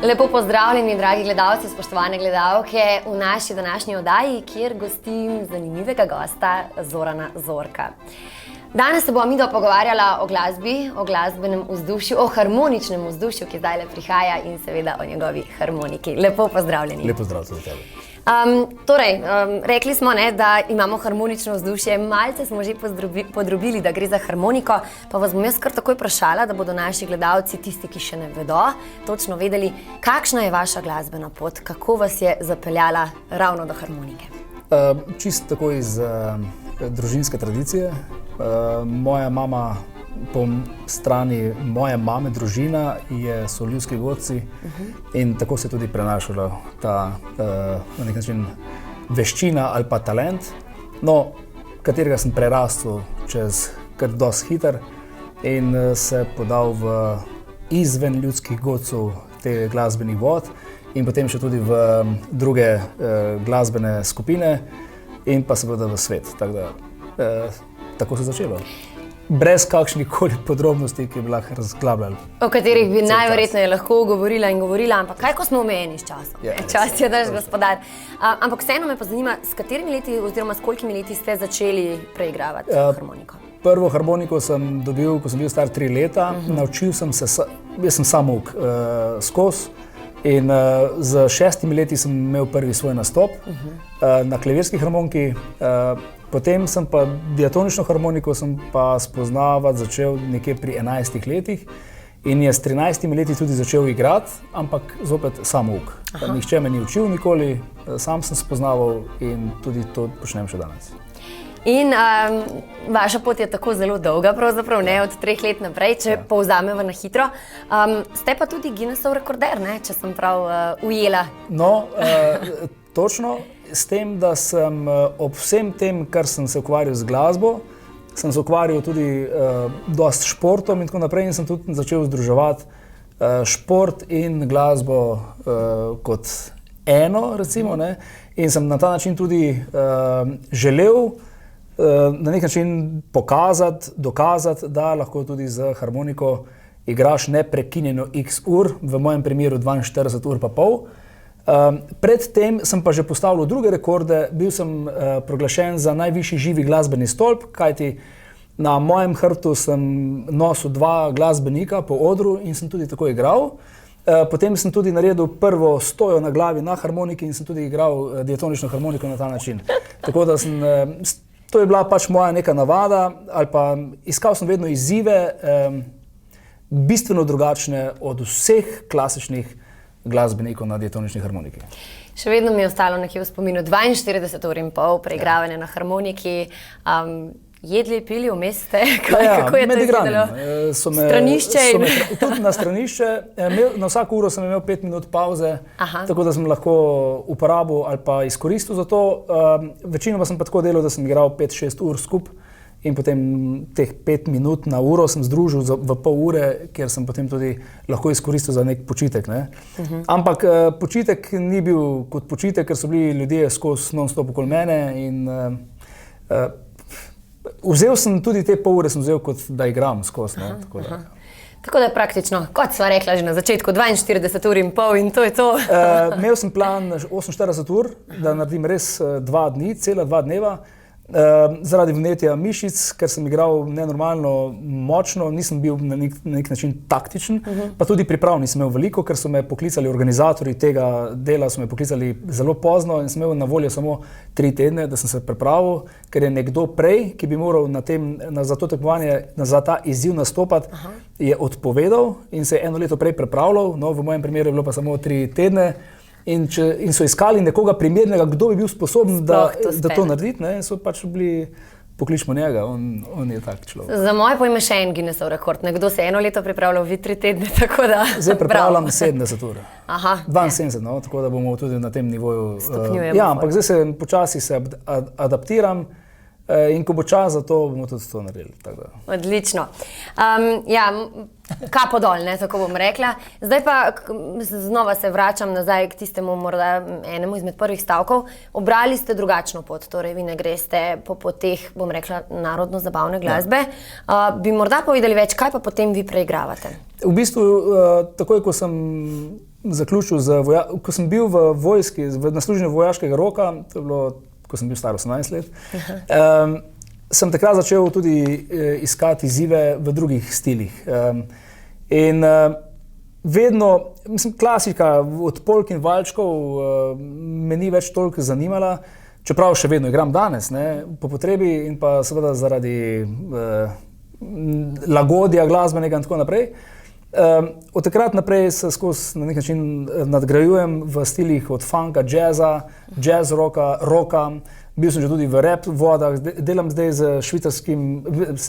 Lepo pozdravljeni, dragi gledalci, spoštovane gledalke, v naši današnji oddaji, kjer gostim zanimivega gosta Zorana Zorka. Danes se bomo midva pogovarjala o glasbi, o glasbenem vzdušju, o harmoničnem vzdušju, ki zdaj prihaja in seveda o njegovi harmoniki. Lepo pozdravljeni. Lepo zdrav tudi tebi. Rekli smo, da imamo harmonično vzdušje, malce smo že podrobili, da gre za harmoniko, pa vas bom jaz kar takoj vprašala, da bodo naši gledalci, tisti, ki še ne vedo, točno vedeli, kakšna je vaša glasbena pot, kako vas je zapeljala ravno do harmonike. Čisto tako iz družinske tradicije. Moja mama, po strani moje mame, družina, so ljudski godci in tako se je tudi prenašala ta na nek način veščina ali pa talent, katerega sem prerastel čez kar dosti hiter in se podal v izven ljudskih godcev teh glasbenih vod in potem še tudi v druge glasbene skupine in pa seveda v svet. Tako se je začelo. Brez kakšnih koli podrobnosti, ki bi lahko razglabljali. O katerih bi najverjetneje lahko govorila in govorila, ampak kaj, ko smo omejeni s časom? Čas je naš gospodar. Ampak vseeno me pa zanima, s katerimi leti oziroma s kolikimi leti ste začeli preigravati harmoniko? Prvo harmoniko sem dobil, ko sem bil star 3 leta. Naučil sem se, jaz sem samouk skozi in z 6 leti sem imel prvi svoj nastop na klavirski harmoniki. Potem sem pa diatonično harmoniko sem pa spoznavati začel nekje pri 11 letih in je s 13 leti tudi začel igrati, ampak zopet samouk. Nihče me ni učil nikoli, sam sem spoznaval in tudi to počnem še danes. In vaša pot je tako zelo dolga, pravzaprav ne od 3 let naprej, če povzameva na hitro. Ste pa tudi Guinnessov rekorder, če sem prav ujela. Točno. S tem, da sem ob vsem tem, kar sem se ukvarjal z glasbo, sem se ukvarjal tudi dosti športom in tako naprej in sem tudi začel združevati šport in glasbo kot eno, recimo, in sem na ta način tudi želel na nek način pokazati, dokazati, da lahko tudi z harmoniko igraš neprekinjeno x ur, v mojem primeru 42 ur pa pol. Predtem sem pa že postavljal druge rekorde, bil sem proglašen za najvišji živi glasbeni stolp, kajti na mojem hrbtu sem nosil 2 glasbenika po odru in sem tudi tako igral. Potem sem tudi naredil prvo stojo na glavi na harmoniki in sem tudi igral diatonično harmoniko na ta način. Tako da to je bila pač moja neka navada, ali pa iskal sem vedno izzive, bistveno drugačne od vseh klasičnih glasbenikov na diatonični harmoniki. Še vedno mi je ostalo nekje v spominu 42 ur in pol preigravanja na harmoniki. Jedli, pili, vmes ste? Kako je to izgledalo? Stranišče? Tudi na stranišče. Na vsako uro sem imel 5 minut pauze, tako da sem lahko uporabil ali pa izkoristil za to. Večinoma sem pa tako delal, da sem igral 5-6 ur skupaj. In potem teh 5 minut na uro sem združil v pol ure, kjer sem potem tudi lahko izkoristil za nek počitek. Ampak počitek ni bil kot počitek, ker so bili ljudje skozi non-stop okoli mene in vzel sem tudi te pol ure, sem vzel kot da igram skozi. Tako da praktično, kot sva rekla že na začetku, 42 ur in pol in to je to. Imel sem plan 48 ur, da naredim res 2 dni, cela 2 dneva. Zaradi vnetja mišic, ker sem igral nenormalno močno, nisem bil na nek način taktičen, pa tudi priprav nisem imel veliko, ker so me poklicali organizatorji tega dela, so me poklicali zelo pozno in sem imel na voljo samo 3 tedne, da sem se pripravil, ker je nekdo prej, ki bi moral za to tekmovanje, za ta izziv nastopati, je odpovedal in se je 1 leto prej pripravljal, v mojem primeru je bilo pa samo 3 tedne. In so iskali nekoga primernega, kdo bi bil sposoben, da to narediti, so pač bili, pokličimo njega, on je tak človek. Za moje pojme še en Guinnessov rekord, nekdo se 1 leto pripravljal, vi 3 tedne, tako da... Zdaj pripravljam 70 ur. 72, tako da bomo tudi na tem nivoju... Stopnjujemo. Ja, ampak zdaj se počasi adaptiram in ko bo čas za to, bomo tudi to naredili. Odlično. Kapo dol, tako bom rekla. Zdaj pa znova se vračam nazaj k tistemu morda enemu izmed prvih stavkov. Obrali ste drugačno pot, torej vi ne greste po poteh, bom rekla, narodno-zabavne glasbe. Bi morda povedali več, kaj pa potem vi preigravate? V bistvu, takoj ko sem zaključil, ko sem bil v vojski, na služenju vojaškega roka, to je bilo, ko sem bil star 18 let, sem takrat začel tudi iskati izzive v drugih stilih. In vedno, mislim, klasika od polk in valčkov me ni več toliko zanimala, čeprav še vedno igram danes, ne, po potrebi in pa seveda zaradi lagodja glasbenega in tako naprej. Od takrat naprej se skozi na nek način nadgrajujem v stilih od funka, jazza, jazz rocka. Bil sem že tudi v rap vodah, delam zdaj z švicarskim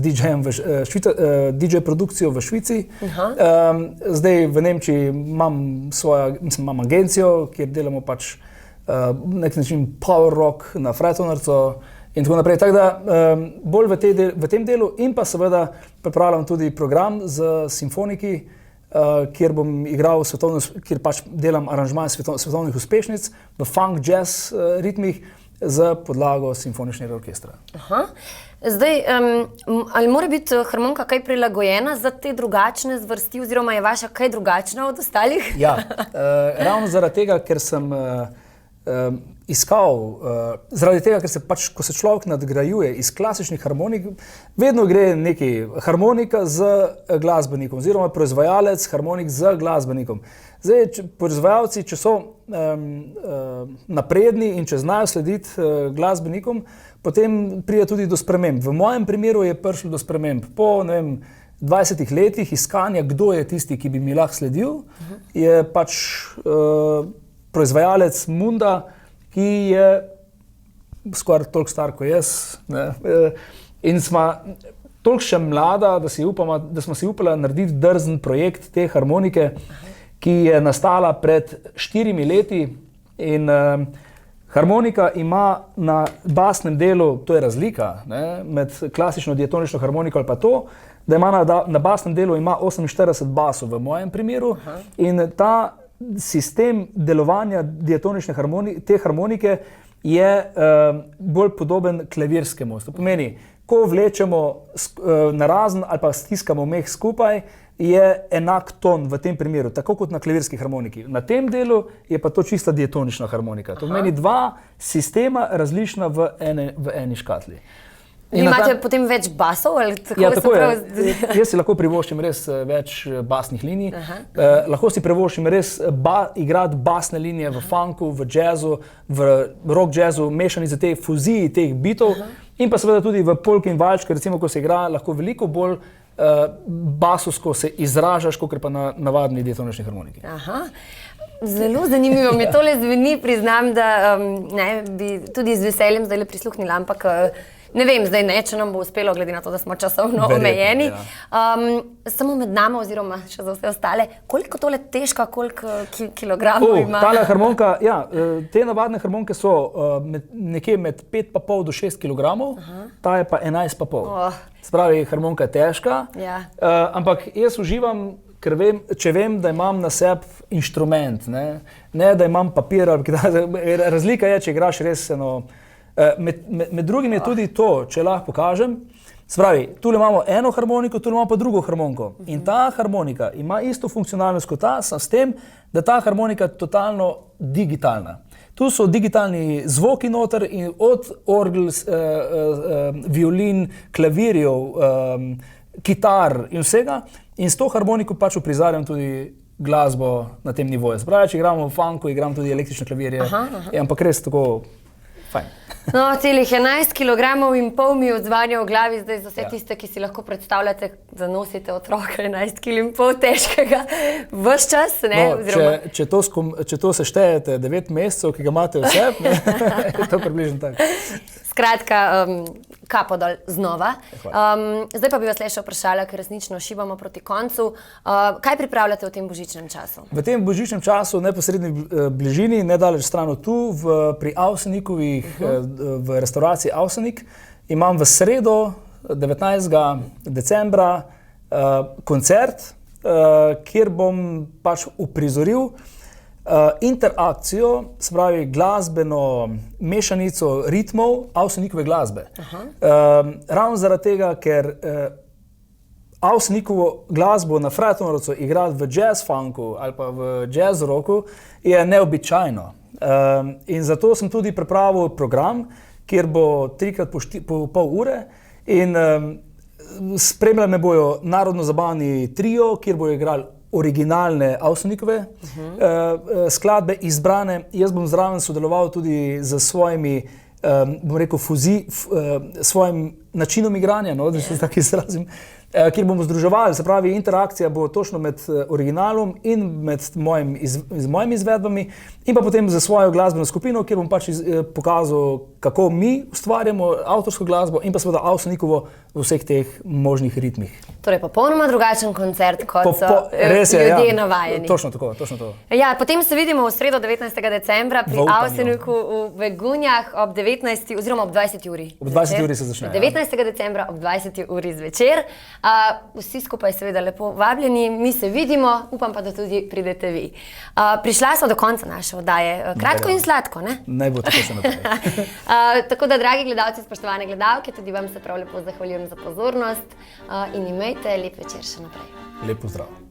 DJ-jem, DJ produkcijo v Švici. Zdaj v Nemčiji imam agencijo, kjer delamo pač nek način power rock na Freitonarco in tako naprej. Tako da bolj v tem delu in pa seveda pripravljam tudi program z simfoniki, kjer bom igral kjer pač delam aranžmaj svetovnih uspešnic v funk, jazz ritmih z podlago simfoničnega orkestra. Zdaj, ali mora biti harmonika kaj prilagojena za te drugačne zvrsti oziroma je vaša kaj drugačna od ostalih? Ja, ravno zaradi tega, ker sem iskal, zaradi tega, ker se pač, ko se človek nadgrajuje iz klasičnih harmonik, vedno gre neki harmonika z glasbenikom oziroma proizvajalec harmonik z glasbenikom. Zdaj, proizvajalci, če so napredni in če znajo slediti glasbenikom, potem pride tudi do sprememb. V mojem primeru je prišlo do sprememb. Po, 20 letih iskanja, kdo je tisti, ki bi mi lahko sledil, je pač proizvajalec Munda, ki je skoraj toliko star kot jaz, ne? In smo toliko še mlada, da smo si upali narediti drzen projekt te harmonike, ki je nastala pred 4 leti in harmonika ima na basnem delu, to je razlika, ne, med klasično diatonično harmoniko ali pa to, da ima na basnem delu ima 48 basov v mojem primeru in ta sistem delovanja diatonične te harmonike je bolj podoben klavirskemu. To pomeni, ko vlečemo narazen ali pa stiskamo meh skupaj, je enak ton v tem primeru, tako kot na klavirski harmoniki. Na tem delu je pa to čista diatonična harmonika. To pomeni dva sistema različna v eni škatli. Imate potem več basov? Ali tako ja, tako je. Jaz si lahko privoščim res več basnih linij. Lahko si privoščim res igrati basne linije v funku, v jazzu, v rock jazzu, mešanice te fuziji, teh bitov in pa seveda tudi v polki in valčki, recimo, ko se igra, lahko veliko bolj basovsko se izražaš, kot pa na navadni diatonični harmoniki. Zelo zanimivo mi tole zveni, priznam, da bi tudi z veseljem zdaj prisluhnila, ampak ne vem, zdaj ne, če nam bo uspelo, glede na to, da smo časovno omejeni. Samo med nama oziroma še za vse ostale, koliko tole težka, koliko kilogramov ima? Tale harmonika, ja, te navadne harmonike so nekje med 5,5 do 6 kilogramov, ta je pa 11,5. Spravi, harmonika je težka, ampak jaz uživam, ker če vem, da imam na sebi inštrument, ne da imam papir, razlika je, če igraš res eno. Med drugim je tudi to, če lahko pokažem, spravi, tule imamo eno harmoniko, tule imamo pa drugo harmoniko. In ta harmonika ima isto funkcionalnost kot ta, s tem, da ta harmonika je totalno digitalna. Tu so digitalni zvoki noter in od orgel, violin, klavirjev, kitar in vsega. In s to harmoniko pač uprizarjam tudi glasbo na tem nivoju. Spravi, če igramo v funku, igram tudi električne klavirje, ampak res tako fajn. No, celih 11,5 kilogramov mi odzvanja v glavi, zdaj za vse tiste, ki si lahko predstavljate, da nosite otroka 11,5 kg težkega ves čas. Če to seštejete 9 mesecev, ki ga imate vse, je to približno tako. Skratka, kapo dol znova. Zdaj pa bi vas le še vprašala, ker resnično šibamo proti koncu. Kaj pripravljate v tem božičnem času? V tem božičnem času, neposredni bližini, nedaleč stran od tu, pri Avsenikovih, v restauraciji Avsenik, imam v sredo, 19. decembra, koncert, kjer bom pač uprizoril interakcijo, se pravi glasbeno mešanico ritmov Avsenikove glasbe. Ravno zaradi tega, ker Avsenikovo glasbo na Freitonarcu igrati v jazz funku ali pa v jazz rocku je neobičajno. In zato sem tudi pripravil program, kjer bo 3x po pol ure in spremljali me bojo narodno-zabavni trio, kjer bojo igrali originalne Avsenikove skladbe izbrane. Jaz bom zraven sodeloval tudi z svojimi, bom rekel, svojim načinom igranja, no, da se tako izrazim, kjer bomo združevali, se pravi, interakcija bo točno med originalom in med mojimi izvedbami in pa potem za svojo glasbeno skupino, kjer bom pač pokazal, kako mi ustvarjamo avtorsko glasbo in pa seveda Avsenikovo v vseh teh možnih ritmih. Torej, popolnoma drugačen koncert, kot so ljudje navajeni. Točno tako, točno to. Ja, potem se vidimo v sredo 19. decembra pri Avseniku v Begunjah ob 19. oziroma ob 20. uri. Ob 20. uri se začne. 19. decembra ob 20. uri zvečer. Vsi skupaj seveda lepo vabljeni, mi se vidimo, upam pa, da tudi pridete vi. Prišla smo do konca naše oddaje, kratko in sladko, ne? Naj bo tako še naprej. Tako da, dragi gledalci, spoštovane gledalke, tudi vam se prav lepo zahvaljujem za pozornost in imejte lep večer še naprej. Lep pozdrav.